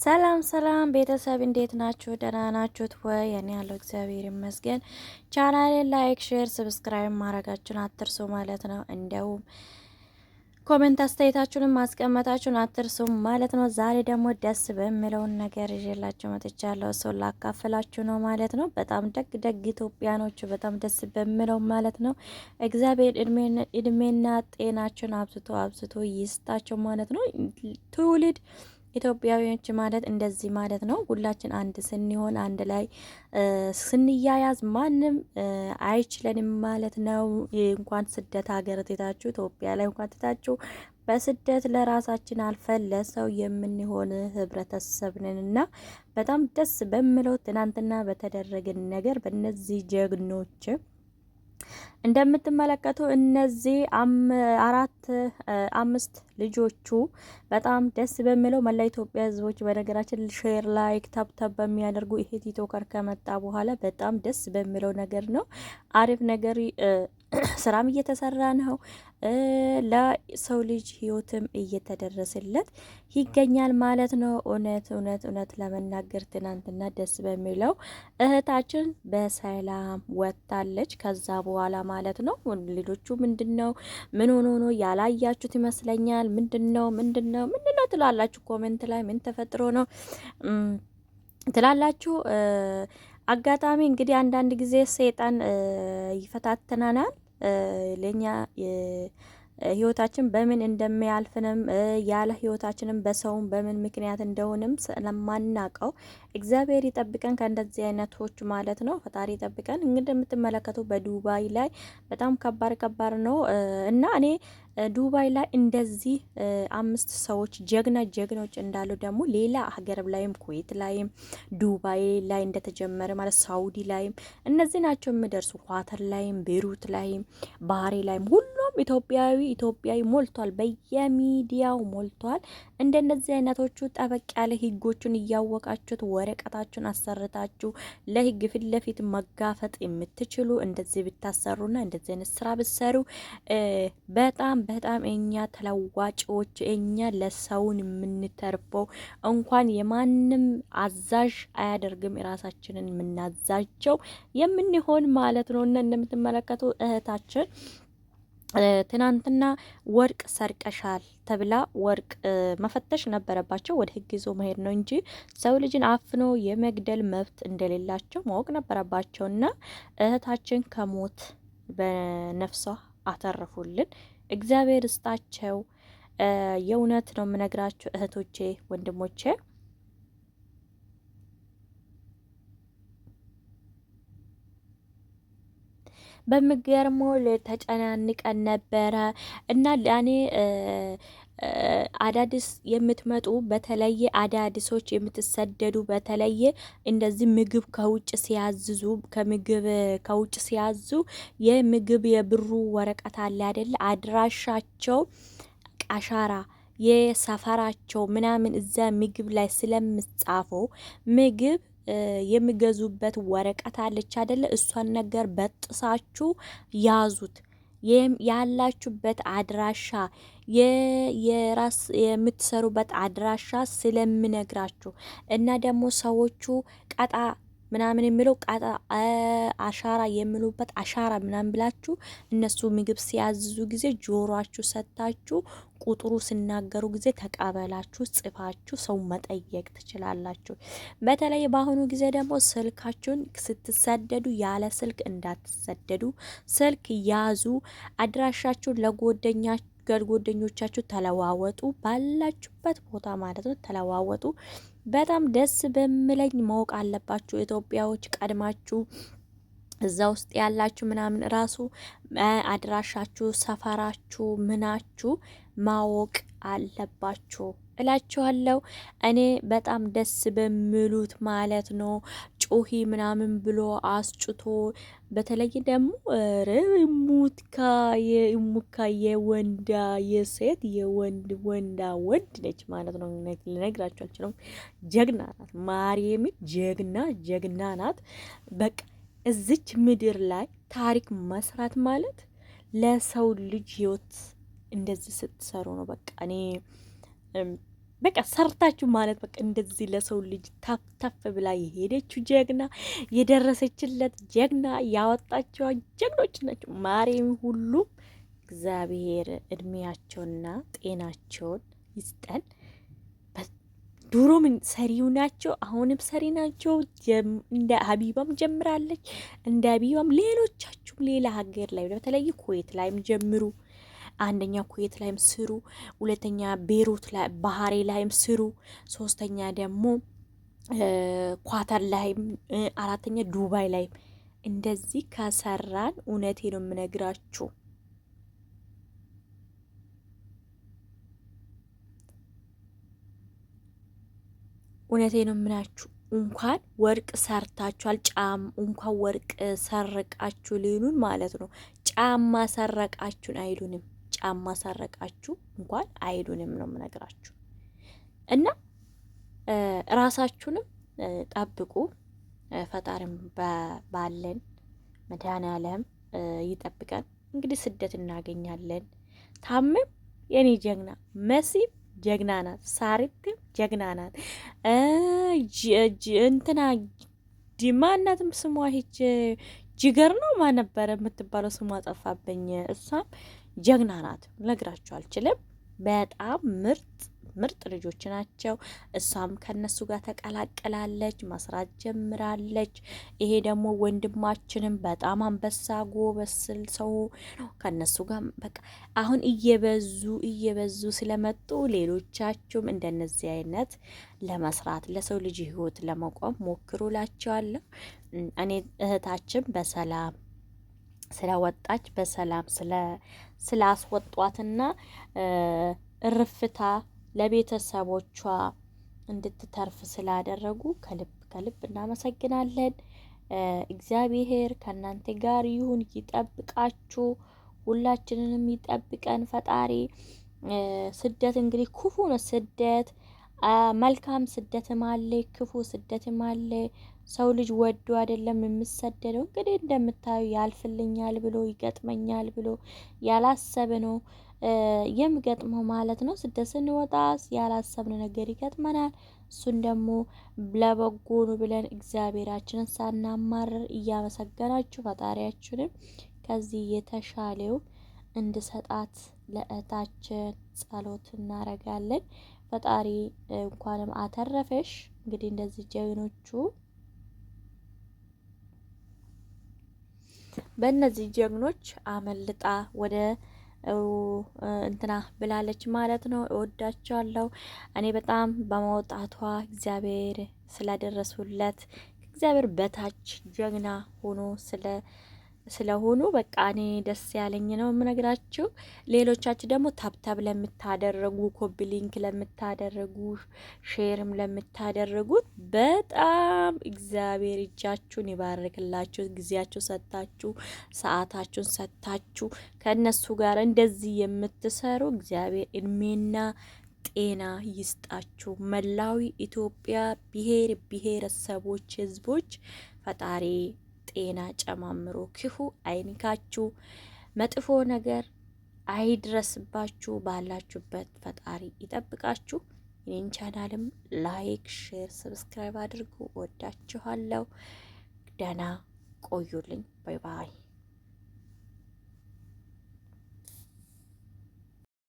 ሰላም ሰላም ቤተሰብ እንዴት ናችሁ? ደህና ናችሁት ወይ? እኔ ያለው እግዚአብሔር ይመስገን። ቻናሌን ላይክ፣ ሼር፣ ሰብስክራይብ ማድረጋችሁን አትርሱ ማለት ነው። እንደውም ኮሜንት አስተያየታችሁንም ማስቀመጣችሁን አትርሱ ማለት ነው። ዛሬ ደግሞ ደስ በሚለውን ነገር ይዤላችሁ መጥቻለሁ። እሱን ላካፍላችሁ ነው ማለት ነው። በጣም ደግ ደግ ኢትዮጵያኖች በጣም ደስ በሚለው ማለት ነው። እግዚአብሔር እድሜና ጤናችሁን አብዝቶ አብዝቶ ይስጣቸው ማለት ነው። ትውልድ ኢትዮጵያዊዎች ማለት እንደዚህ ማለት ነው። ሁላችን አንድ ስንሆን አንድ ላይ ስንያያዝ ማንም አይችለንም ማለት ነው። እንኳን ስደት ሀገር ትታችሁ ኢትዮጵያ ላይ እንኳን ትታችሁ በስደት ለራሳችን አልፈን ለሰው የምንሆን ህብረተሰብ ነንና በጣም ደስ በሚለው ትናንትና በተደረገን ነገር በእነዚህ ጀግኖች እንደምትመለከቱ እነዚህ አምስት ልጆቹ በጣም ደስ በሚለው መላ ኢትዮጵያ ህዝቦች በነገራችን ሼር ላይክ ታብታብ በሚያደርጉ ይሄ ቲክቶከር ከመጣ በኋላ በጣም ደስ በሚለው ነገር ነው። አሪፍ ነገር ስራም እየተሰራ ነው። ለሰው ልጅ ህይወትም እየተደረሰለት ይገኛል ማለት ነው። እውነት ለመናገር ትናንትና ደስ በሚለው እህታችን በሰላም ወጥታለች። ከዛ በኋላ ማለት ነው ልጆቹ ምንድነው ምን ሆኖ ነው ያላያችሁት ይመስለኛል። ምንድነው ትላላችሁ? ኮሜንት ላይ ምን ተፈጥሮ ነው ትላላችሁ? አጋጣሚ እንግዲህ አንዳንድ ጊዜ ሰይጣን ይፈታተናናል። ለኛ ህይወታችን በምን እንደሚያልፍንም ያለ ህይወታችንም በሰውም በምን ምክንያት እንደሆነም ስለማናቀው እግዚአብሔር ይጠብቀን ከእንደዚህ አይነቶች ማለት ነው። ፈጣሪ ይጠብቀን። እንግዲህ የምትመለከቱ በዱባይ ላይ በጣም ከባድ ነው እና እኔ ዱባይ ላይ እንደዚህ አምስት ሰዎች ጀግኖች እንዳሉ ደግሞ ሌላ ሀገር ላይም ኩዌት ላይም ዱባይ ላይ እንደተጀመረ ማለት ሳውዲ ላይም እነዚህ ናቸው የሚደርሱ ኳተር ላይም ቤሩት ላይም ባህሬ ላይም ሁሉም ኢትዮጵያዊ ሞልቷል፣ በየሚዲያው ሞልቷል። እንደነዚህ አይነቶቹ ጠበቅ ያለ ህጎቹን እያወቃችሁት ወረቀታችሁን አሰርታችሁ ለህግ ፊት ለፊት መጋፈጥ የምትችሉ እንደዚህ ብታሰሩና እንደዚህ አይነት ስራ ብትሰሩ በጣም እኛ ተለዋጮች እኛ ለሰውን የምንተርፈው እንኳን የማንም አዛዥ አያደርግም ራሳችንን የምናዛቸው የምንሆን ማለት ነው። እና እንደምትመለከቱ እህታችን ትናንትና ወርቅ ሰርቀሻል ተብላ ወርቅ መፈተሽ ነበረባቸው። ወደ ህግ ይዞ መሄድ ነው እንጂ ሰው ልጅን አፍኖ የመግደል መብት እንደሌላቸው ማወቅ ነበረባቸውና እህታችን ከሞት በነፍሷ አተረፉልን። እግዚአብሔር እስጣቸው። የእውነት ነው የምነግራችሁ እህቶቼ ወንድሞቼ። በሚገርመው ተጨናንቀን ነበረ እና ለኔ አዳዲስ የምትመጡ በተለየ አዳዲሶች የምትሰደዱ በተለየ እንደዚህ ምግብ ከውጭ ሲያዝዙ ከምግብ ከውጭ ሲያዙ የምግብ የብሩ ወረቀት አለ አይደል? አድራሻቸው አሻራ የሰፈራቸው ምናምን እዛ ምግብ ላይ ስለምጻፈው ምግብ የሚገዙበት ወረቀት አለች አይደለ? እሷን ነገር በጥሳችሁ ያዙት። ያላችሁበት አድራሻ የራስ የምትሰሩበት አድራሻ ስለምነግራችሁ እና ደግሞ ሰዎቹ ቀጣ ምናምን የሚለው ቀጣ አሻራ የሚሉበት አሻራ ምናምን ብላችሁ እነሱ ምግብ ሲያዝዙ ጊዜ ጆሮአችሁ ሰታችሁ ቁጥሩ ሲናገሩ ጊዜ ተቀበላችሁ ጽፋችሁ ሰው መጠየቅ ትችላላችሁ። በተለይ በአሁኑ ጊዜ ደግሞ ስልካችሁን ስትሰደዱ ያለ ስልክ እንዳትሰደዱ ስልክ ያዙ። አድራሻችሁን ለጓደኞቻችሁ ተለዋወጡ። ባላችሁበት ቦታ ማለት ነው ተለዋወጡ። በጣም ደስ በሚለኝ ማወቅ አለባችሁ ኢትዮጵያዎች ቀድማችሁ እዛ ውስጥ ያላችሁ ምናምን ራሱ አድራሻችሁ ሰፈራችሁ ምናችሁ ማወቅ አለባችሁ እላችኋለሁ። እኔ በጣም ደስ በሚሉት ማለት ነው ጩሂ ምናምን ብሎ አስጭቶ በተለይ ደግሞ ሙካ የወንዳ የሴት ወንድ ነች ማለት ነው። ልነግራችሁ አልችልም። ጀግና ናት። ማርያም ጀግና ናት። በቃ እዚች ምድር ላይ ታሪክ መስራት ማለት ለሰው ልጅ ህይወት እንደዚህ ስትሰሩ ነው። በቃ እኔ በቃ ሰርታችሁ ማለት በቃ እንደዚህ ለሰው ልጅ ታፍ ታፍ ብላ የሄደችው ጀግና፣ የደረሰችለት ጀግና፣ ያወጣቸው ጀግኖች ናቸው። ማርያም ሁሉም እግዚአብሔር እድሜያቸውና ጤናቸውን ይስጠን። ድሮም ሰሪው ናቸው፣ አሁንም ሰሪ ናቸው። እንደ ሀቢባም ጀምራለች። እንደ ሀቢባም ሌሎቻችሁም ሌላ ሀገር ላይ በተለይ ኩዌት ላይም ጀምሩ። አንደኛ ኩዌት ላይም ስሩ፣ ሁለተኛ ቤሩት ላይ ባህሬ ላይም ስሩ፣ ሶስተኛ ደግሞ ኳታር ላይም፣ አራተኛ ዱባይ ላይም እንደዚህ ከሰራን እውነቴ ነው የምነግራችሁ እውነቴ ነው የምናችሁ። እንኳን ወርቅ ሰርታችኋል፣ ጫም እንኳን ወርቅ ሰረቃችሁ ሊሉን ማለት ነው። ጫማ ሰረቃችሁን አይሉንም። ጫማ ሰረቃችሁ እንኳን አይሉንም ነው የምነግራችሁ። እና ራሳችሁንም ጠብቁ። ፈጣሪም ባለን መድኃኔዓለም ይጠብቀን። እንግዲህ ስደት እናገኛለን። ታምም የኔ ጀግና መሲም ጀግና ናት። ሳሪትም ጀግና ናት። እንትና ማናትም ስሟ ሂጅ ጅገር ነው ማን ነበረ የምትባለው ስሟ ጠፋብኝ። እሷም ጀግና ናት። ነግራችሁ አልችልም። በጣም ምርጥ ልጆች ናቸው። እሷም ከነሱ ጋር ተቀላቀላለች፣ መስራት ጀምራለች። ይሄ ደግሞ ወንድማችንም በጣም አንበሳ ጎበስል ሰው ነው። ከነሱ ጋር በቃ አሁን እየበዙ ስለመጡ ሌሎቻችሁም እንደነዚህ አይነት ለመስራት ለሰው ልጅ ህይወት ለመቆም ሞክሩ ላቸዋለሁ። እኔ እህታችን በሰላም ስለወጣች በሰላም ስላስወጧትና እርፍታ ለቤተሰቦቿ እንድትተርፍ ስላደረጉ ከልብ እናመሰግናለን። እግዚአብሔር ከእናንተ ጋር ይሁን፣ ይጠብቃችሁ፣ ሁላችንንም ይጠብቀን ፈጣሪ። ስደት እንግዲህ ክፉ ነው። ስደት መልካም ስደትም አለ፣ ክፉ ስደትም አለ። ሰው ልጅ ወዶ አይደለም የምሰደደው። እንግዲህ እንደምታዩ ያልፍልኛል ብሎ ይገጥመኛል ብሎ ያላሰበ ነው የሚገጥመው ማለት ነው። ስደት ስንወጣ ያላሰብነው ነገር ይገጥመናል። እሱን ደግሞ ለበጎ ነው ብለን እግዚአብሔራችንን ሳናማርር እያመሰገናችሁ ፈጣሪያችንም ከዚህ የተሻለው እንድሰጣት ለእህታችን ጸሎት እናረጋለን። ፈጣሪ እንኳንም አተረፈሽ። እንግዲህ እንደዚህ ጀግኖቹ በእነዚህ ጀግኖች አመልጣ ወደ እንትና ብላለች ማለት ነው። እወዳቸዋለሁ። እኔ በጣም በመውጣቷ እግዚአብሔር ስላደረሱለት እግዚአብሔር በታች ጀግና ሆኖ ስለሆኑ በቃ እኔ ደስ ያለኝ ነው የምነግራችሁ። ሌሎቻችሁ ደግሞ ታብታብ ለምታደረጉ፣ ኮፒ ሊንክ ለምታደረጉ፣ ሼርም ለምታደረጉት በጣም እግዚአብሔር እጃችሁን ይባርክላችሁ። ጊዜያችሁ ሰጥታችሁ ሰዓታችሁን ሰጥታችሁ ከእነሱ ጋር እንደዚህ የምትሰሩ እግዚአብሔር እድሜና ጤና ይስጣችሁ። መላዊ ኢትዮጵያ ብሔር ብሔረሰቦች ህዝቦች ፈጣሪ ጤና ጨማምሮ ክፉ አይንካችሁ፣ መጥፎ ነገር አይድረስባችሁ። ባላችሁበት ፈጣሪ ይጠብቃችሁ። ይህን ቻናልም ላይክ፣ ሼር፣ ሰብስክራይብ አድርጉ። ወዳችኋለሁ። ደህና ቆዩልኝ። ባይ ባይ።